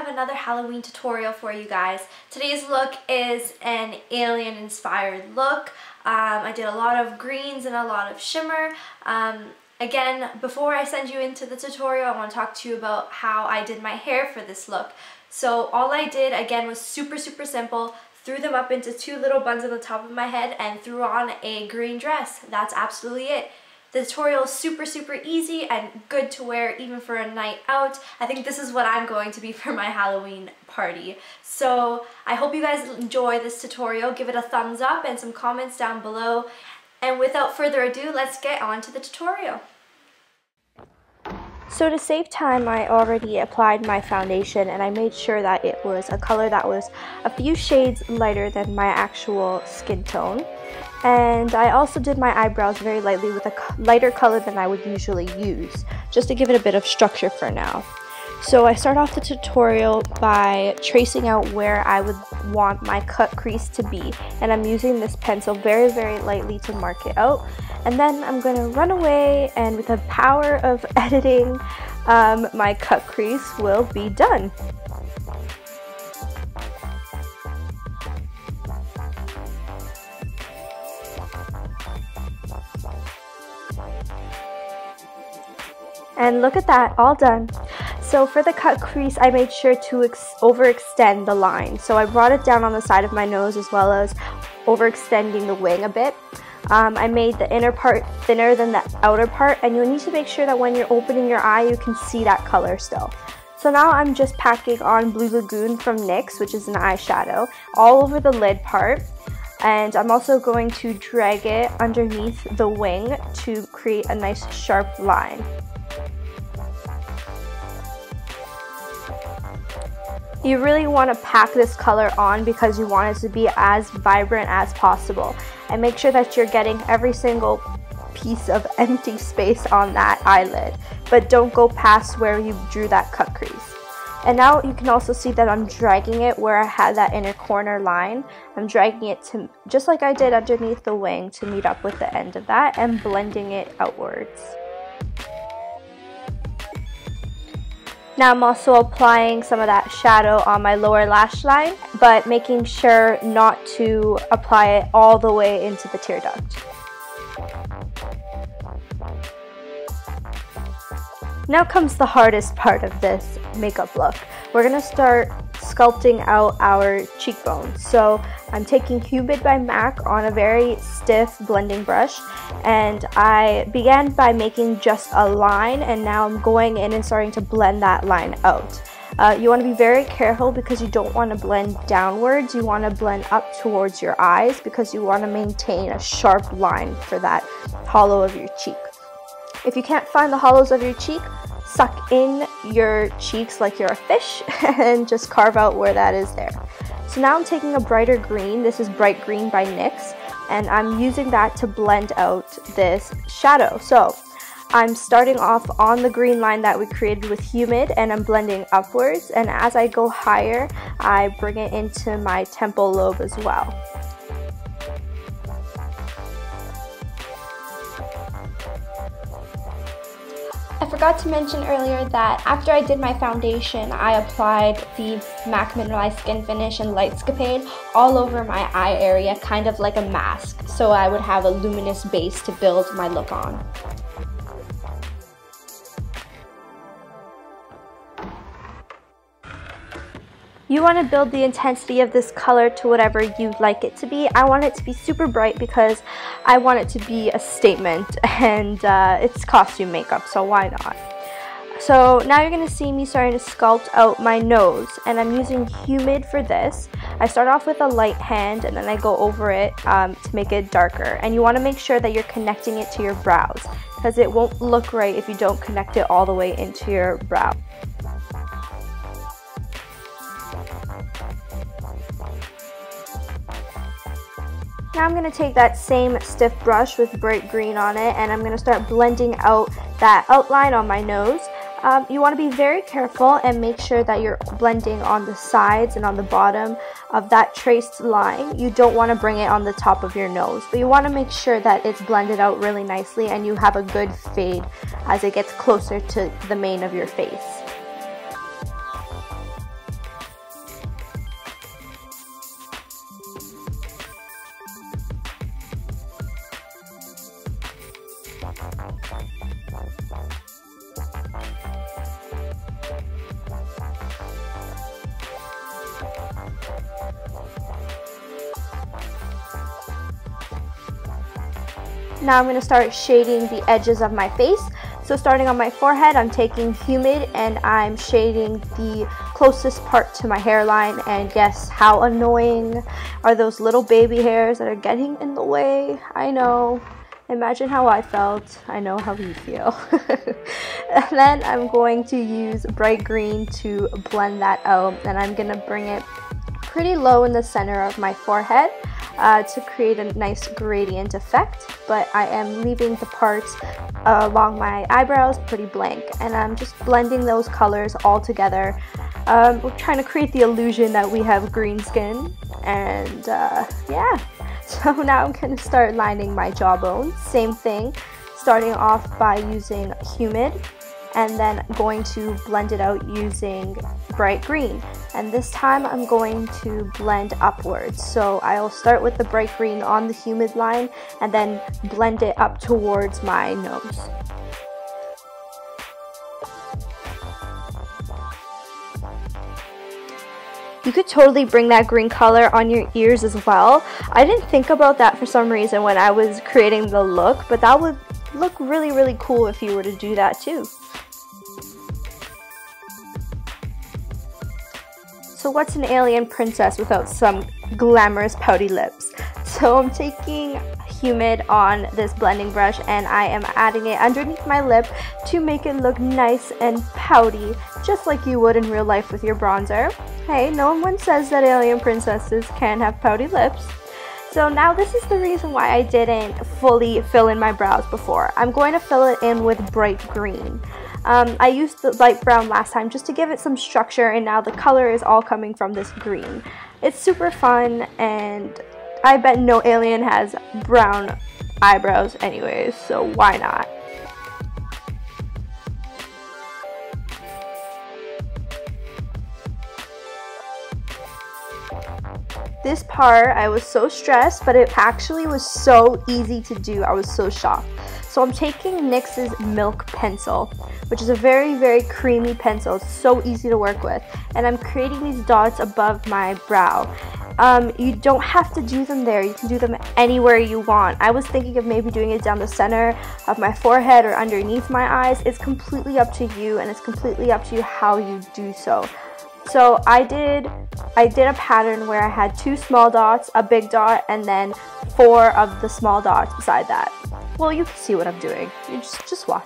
have another Halloween tutorial for you guys. Today's look is an alien inspired look. I did a lot of greens and a lot of shimmer. Again, before I send you into the tutorial, I want to talk to you about how I did my hair for this look. So all I did, again, was super simple. Threw them up into two little buns on the top of my head and threw on a green dress. That's absolutely it. The tutorial is super easy and good to wear even for a night out. I think this is what I'm going to be for my Halloween party. So I hope you guys enjoy this tutorial. Give it a thumbs up and some comments down below. And without further ado, let's get on to the tutorial. So to save time, I already applied my foundation and I made sure that it was a color that was a few shades lighter than my actual skin tone. And I also did my eyebrows very lightly with a lighter color than I would usually use, just to give it a bit of structure for now. So I start off the tutorial by tracing out where I would want my cut crease to be, and I'm using this pencil very lightly to mark it out. And then I'm going to run away, and with the power of editing, my cut crease will be done. And look at that, all done. So for the cut crease, I made sure to overextend the line. So I brought it down on the side of my nose as well as overextending the wing a bit. I made the inner part thinner than the outer part, and you'll need to make sure that when you're opening your eye, you can see that color still. So now I'm just packing on Blue Lagoon from NYX, which is an eyeshadow, all over the lid part. And I'm also going to drag it underneath the wing to create a nice sharp line. You really want to pack this color on because you want it to be as vibrant as possible. And make sure that you're getting every single piece of empty space on that eyelid. But don't go past where you drew that cut crease. And now you can also see that I'm dragging it where I had that inner corner line. I'm dragging it to, just like I did underneath the wing, to meet up with the end of that and blending it outwards. Now I'm also applying some of that shadow on my lower lash line, but making sure not to apply it all the way into the tear duct. Now comes the hardest part of this makeup look. We're going to start sculpting out our cheekbones. So I'm taking Humid by MAC on a very stiff blending brush, and I began by making just a line, and now I'm going in and starting to blend that line out. You want to be very careful because you don't want to blend downwards. You want to blend up towards your eyes because you want to maintain a sharp line for that hollow of your cheek. If you can't find the hollows of your cheek, suck in your cheeks like you're a fish and just carve out where that is there. So now I'm taking a brighter green. This is Bright Green by NYX, and I'm using that to blend out this shadow. So I'm starting off on the green line that we created with Humid, and I'm blending upwards, and as I go higher, I bring it into my temple lobe as well. I forgot to mention earlier that after I did my foundation, I applied the MAC Mineralized Skin Finish and Ligtscapade all over my eye area, kind of like a mask, so I would have a luminous base to build my look on. You want to build the intensity of this color to whatever you'd like it to be. I want it to be super bright because I want it to be a statement, and it's costume makeup, so why not? So now you're going to see me starting to sculpt out my nose, and I'm using Humid for this. I start off with a light hand and then I go over it to make it darker. And you want to make sure that you're connecting it to your brows because it won't look right if you don't connect it all the way into your brow. Now I'm going to take that same stiff brush with bright green on it, and I'm going to start blending out that outline on my nose. You want to be very careful and make sure that you're blending on the sides and on the bottom of that traced line. You don't want to bring it on the top of your nose, but you want to make sure that it's blended out really nicely and you have a good fade as it gets closer to the mane of your face. Now I'm going to start shading the edges of my face. So starting on my forehead, I'm taking Humid and I'm shading the closest part to my hairline. And guess how annoying are those little baby hairs that are getting in the way? I know. Imagine how I felt. I know how you feel. And then I'm going to use bright green to blend that out. And I'm going to bring it pretty low in the center of my forehead to create a nice gradient effect, but I am leaving the parts along my eyebrows pretty blank, and I'm just blending those colors all together. We're trying to create the illusion that we have green skin, and yeah. So now I'm going to start lining my jawbone. Same thing, starting off by using Humid, and then going to blend it out using bright green. And this time I'm going to blend upwards. So I'll start with the bright green on the Humid line and then blend it up towards my nose. You could totally bring that green color on your ears as well. I didn't think about that for some reason when I was creating the look, but that would look really, really cool if you were to do that too. So what's an alien princess without some glamorous pouty lips? So I'm taking Humid on this blending brush and I am adding it underneath my lip to make it look nice and pouty, just like you would in real life with your bronzer. Hey, no one says that alien princesses can't have pouty lips. So now this is the reason why I didn't fully fill in my brows before. I'm going to fill it in with bright green. I used the light brown last time just to give it some structure, and now the color is all coming from this green. It's super fun, and I bet no alien has brown eyebrows anyways, so why not? This part, I was so stressed, but it actually was so easy to do. I was so shocked. So I'm taking NYX's Milk Pencil, which is a very, very creamy pencil. It's so easy to work with. And I'm creating these dots above my brow. You don't have to do them there. You can do them anywhere you want. I was thinking of maybe doing it down the center of my forehead or underneath my eyes. It's completely up to you, and it's completely up to you how you do so. So I did a pattern where I had 2 small dots, a big dot, and then 4 of the small dots beside that. Well, you can see what I'm doing. You just watch.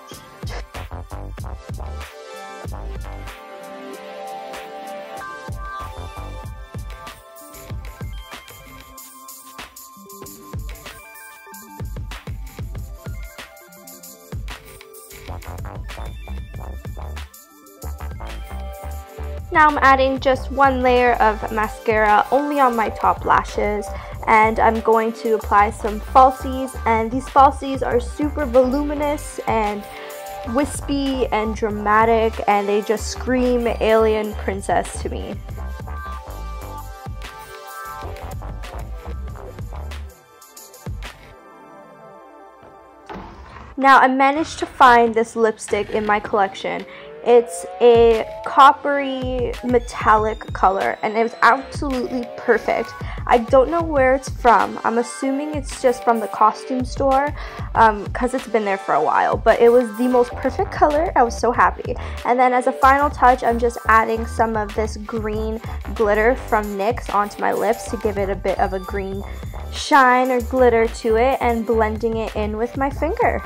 Now I'm adding just 1 layer of mascara only on my top lashes, and I'm going to apply some falsies, and these falsies are super voluminous and wispy and dramatic, and they just scream alien princess to me. Now I managed to find this lipstick in my collection. It's a coppery metallic color, and it was absolutely perfect. I don't know where it's from. I'm assuming it's just from the costume store because it's been there for a while, but it was the most perfect color. I was so happy. And then as a final touch, I'm just adding some of this green glitter from NYX onto my lips to give it a bit of a green shine or glitter to it, and blending it in with my finger.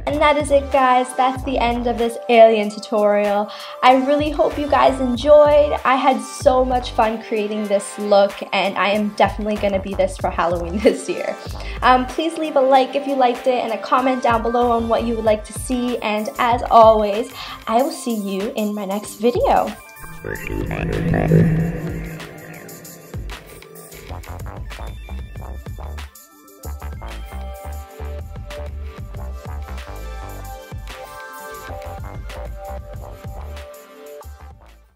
And that is it, guys. That's the end of this alien tutorial. I really hope you guys enjoyed. I had so much fun creating this look, and I am definitely going to be this for Halloween this year. Please leave a like if you liked it, and a comment down below on what you would like to see. And as always, I will see you in my next video.